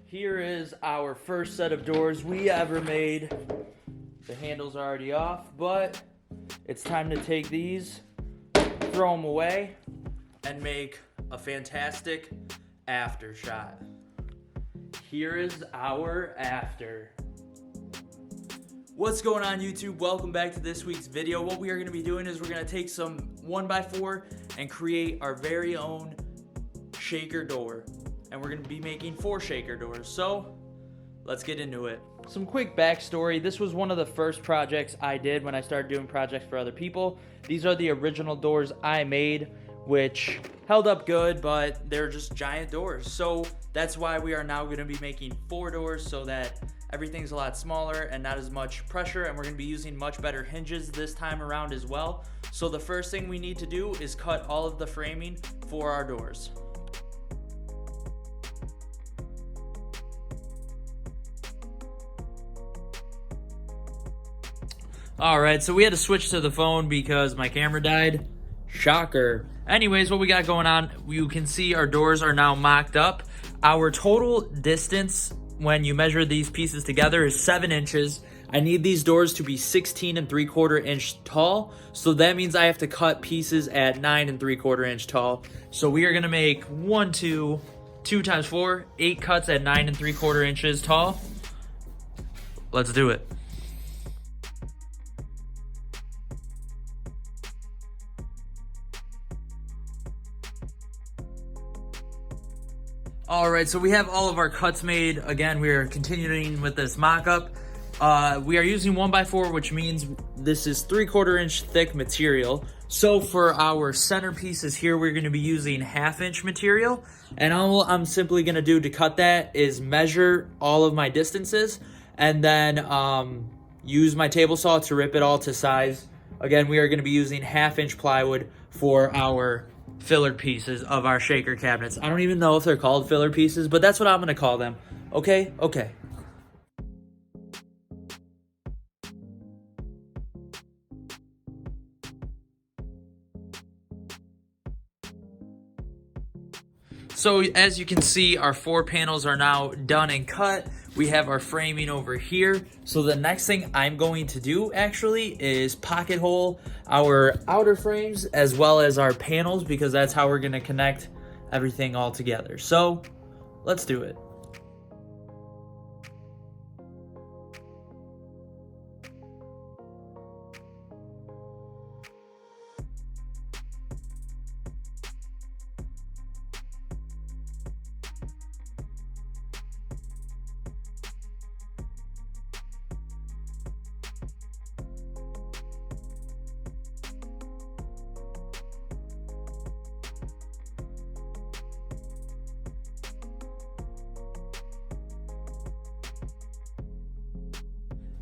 Here is our first set of doors we ever made. The handle's already off, but it's time to take these, throw them away, and make a fantastic after shot. Here is our after. What's going on, YouTube? Welcome back to this week's video. What we are going to be doing is we're going to take some 1x4 and create our very own shaker door. And we're going to be making 4 shaker doors. So let's get into it. Some quick backstory. This was one of the first projects I did when I started doing projects for other people. These are the original doors I made, which held up good, but they're just giant doors. So that's why we are now going to be making 4 doors so that everything's a lot smaller and not as much pressure, and we're going to be using much better hinges this time around as well. So the first thing we need to do is cut all of the framing for our doors. Alright, so we had to switch to the phone because my camera died. Shocker. Anyways, what we got going on, you can see our doors are now mocked up. Our total distance when you measure these pieces together is 7 inches. I need these doors to be 16 3/4 inch tall, so that means I have to cut pieces at 9 3/4 inch tall. So we are gonna make 2 times 4, 8 cuts at 9 3/4 inches tall. Let's do it. Alright, so we have all of our cuts made. Again, we are continuing with this mock-up. We are using 1x4, which means this is 3/4 inch thick material. So for our centerpieces here, we're going to be using 1/2 inch material. And all I'm simply going to do to cut that is measure all of my distances and then use my table saw to rip it all to size. Again, we are going to be using 1/2 inch plywood for our filler pieces of our shaker cabinets. I don't even know if they're called filler pieces, but that's what I'm gonna call them. Okay. So as you can see, our 4 panels are now done and cut. We have our framing over here. So the next thing I'm going to do actually is pocket hole our outer frames as well as our panels, because that's how we're gonna connect everything all together. So let's do it.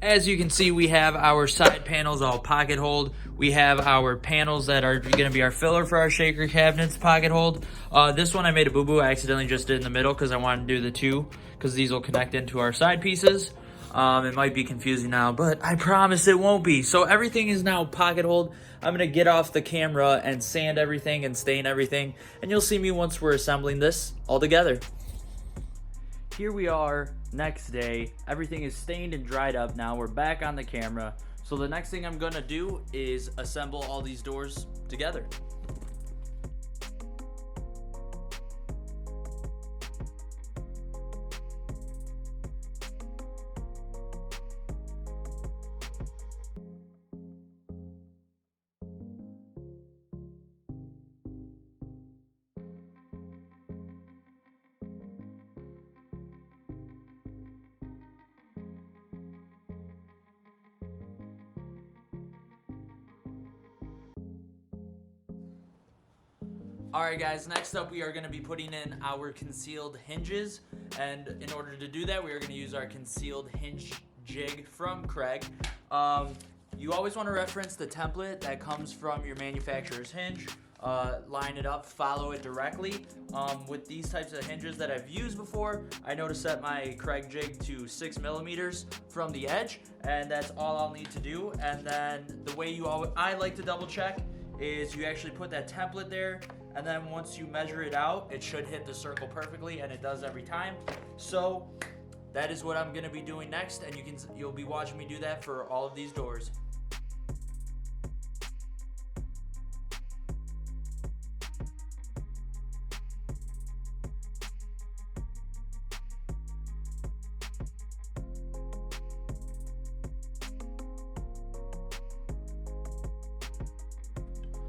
As you can see, we have our side panels all pocket holed. We have our panels that are going to be our filler for our shaker cabinets pocket holed. This one I made a boo-boo. I accidentally just did in the middle because I wanted to do the 2 because these will connect into our side pieces. It might be confusing now, but I promise it won't be. So everything is now pocket holed. I'm going to get off the camera and sand everything and stain everything, and you'll see me once we're assembling this all together. Here we are, next day. Everything is stained and dried up now. We're back on the camera. So the next thing I'm gonna do is assemble all these doors together. Alright guys, next up we are going to be putting in our concealed hinges, and in order to do that we are going to use our concealed hinge jig from Kreg. You always want to reference the template that comes from your manufacturer's hinge. Line it up, follow it directly. With these types of hinges that I've used before, I know to set my Kreg jig to 6 millimeters from the edge, and that's all I'll need to do. And then the way I like to double check is you actually put that template there, and then once you measure it out, it should hit the circle perfectly, and it does every time. So that is what I'm gonna be doing next, and you'll be watching me do that for all of these doors.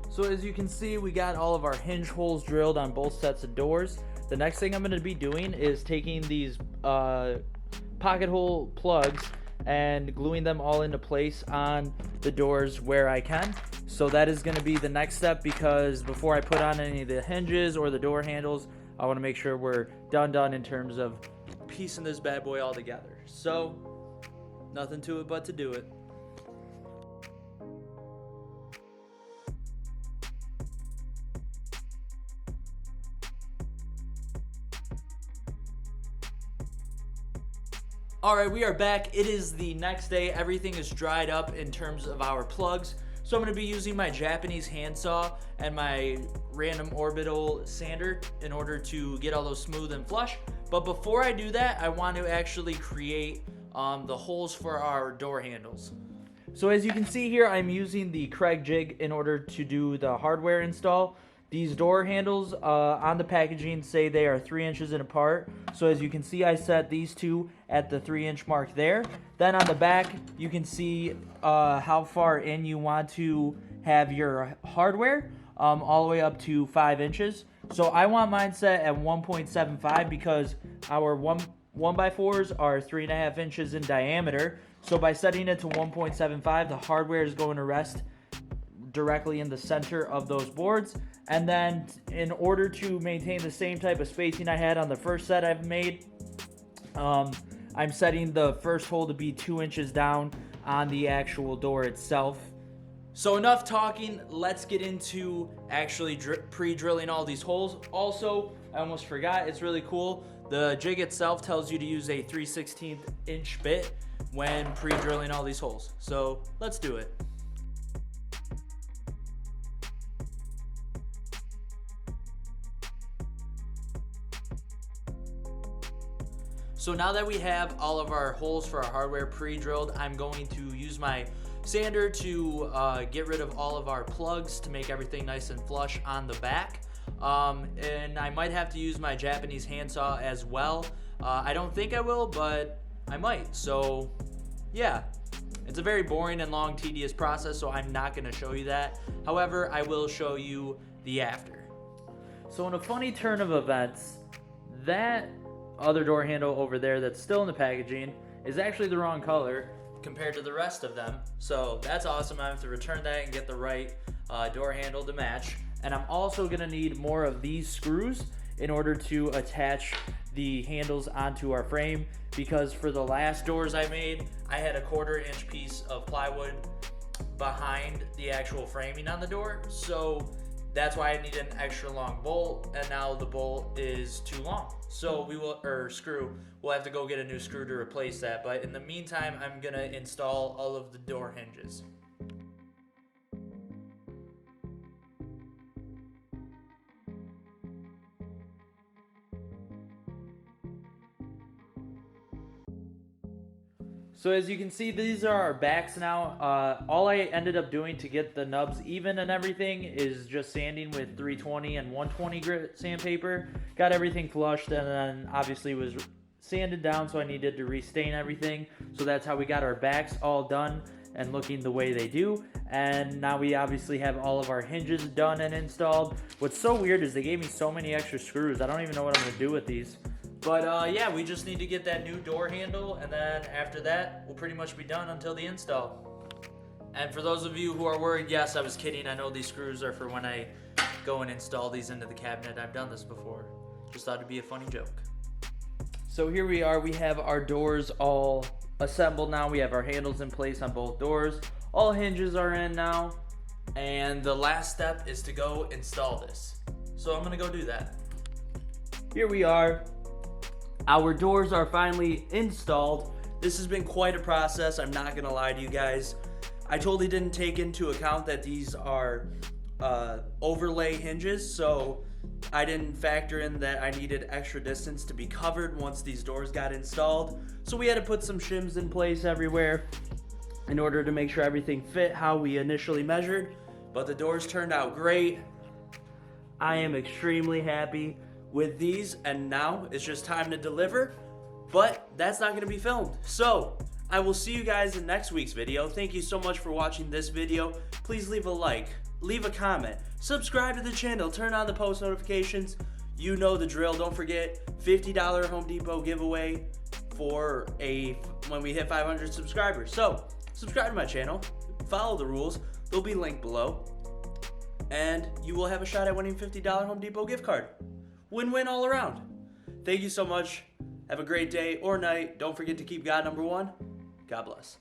So as you can see, we got all of our hinge holes drilled on both sets of doors. The next thing I'm going to be doing is taking these pocket hole plugs and gluing them all into place on the doors where I can. So that is going to be the next step, because before I put on any of the hinges or the door handles, I want to make sure we're done in terms of piecing this bad boy all together. So nothing to it but to do it. Alright, we are back. It is the next day. Everything is dried up in terms of our plugs. So I'm going to be using my Japanese handsaw and my random orbital sander in order to get all those smooth and flush. But before I do that, I want to actually create the holes for our door handles. So as you can see here, I'm using the Kreg jig in order to do the hardware install. These door handles on the packaging say they are 3 inches apart. So as you can see, I set these two at the 3-inch mark there. Then on the back, you can see how far in you want to have your hardware, all the way up to 5 inches. So I want mine set at 1.75 because our 1x4s are 3.5 inches in diameter. So by setting it to 1.75, the hardware is going to rest directly in the center of those boards. And then in order to maintain the same type of spacing I had on the first set I've made, I'm setting the first hole to be 2 inches down on the actual door itself. So enough talking, let's get into actually pre-drilling all these holes. Also, I almost forgot, it's really cool. The jig itself tells you to use a 3/16 inch bit when pre-drilling all these holes. So let's do it. So now that we have all of our holes for our hardware pre-drilled, I'm going to use my sander to get rid of all of our plugs to make everything nice and flush on the back. And I might have to use my Japanese handsaw as well. I don't think I will, but I might. So yeah, it's a very boring and long, tedious process, so I'm not going to show you that. However, I will show you the after. So in a funny turn of events, that other door handle over there that's still in the packaging is actually the wrong color compared to the rest of them. So that's awesome. I have to return that and get the right door handle to match. And I'm also gonna need more of these screws in order to attach the handles onto our frame, because for the last doors I made, I had a 1/4 inch piece of plywood behind the actual framing on the door. So that's why I need an extra long bolt, and now the bolt is too long. So we'll have to go get a new screw to replace that. But in the meantime, I'm gonna install all of the door hinges. So as you can see, these are our backs now. All I ended up doing to get the nubs even and everything is just sanding with 320 and 120 grit sandpaper. Got everything flushed, and then obviously was sanded down, so I needed to restain everything. So that's how we got our backs all done and looking the way they do. And now we obviously have all of our hinges done and installed. What's so weird is they gave me so many extra screws. I don't even know what I'm gonna do with these. But yeah, we just need to get that new door handle, and then after that, we'll pretty much be done until the install. And for those of you who are worried, yes, I was kidding. I know these screws are for when I go and install these into the cabinet. I've done this before. Just thought it'd be a funny joke. So here we are. We have our doors all assembled now. We have our handles in place on both doors. All hinges are in now. And the last step is to go install this. So I'm gonna go do that. Here we are. Our doors are finally installed. This has been quite a process, I'm not gonna lie to you guys. I totally didn't take into account that these are overlay hinges, so I didn't factor in that I needed extra distance to be covered once these doors got installed. So we had to put some shims in place everywhere in order to make sure everything fit how we initially measured. But the doors turned out great. I am extremely happy with these, and now it's just time to deliver. But that's not going to be filmed. So I will see you guys in next week's video. Thank you so much for watching this video. Please leave a like, leave a comment, subscribe to the channel, turn on the post notifications. You know the drill. Don't forget, $50 Home Depot giveaway when we hit 500 subscribers. So subscribe to my channel, follow the rules. They'll be linked below, and you will have a shot at winning $50 Home Depot gift card. Win-win all around. Thank you so much. Have a great day or night. Don't forget to keep God number one. God bless.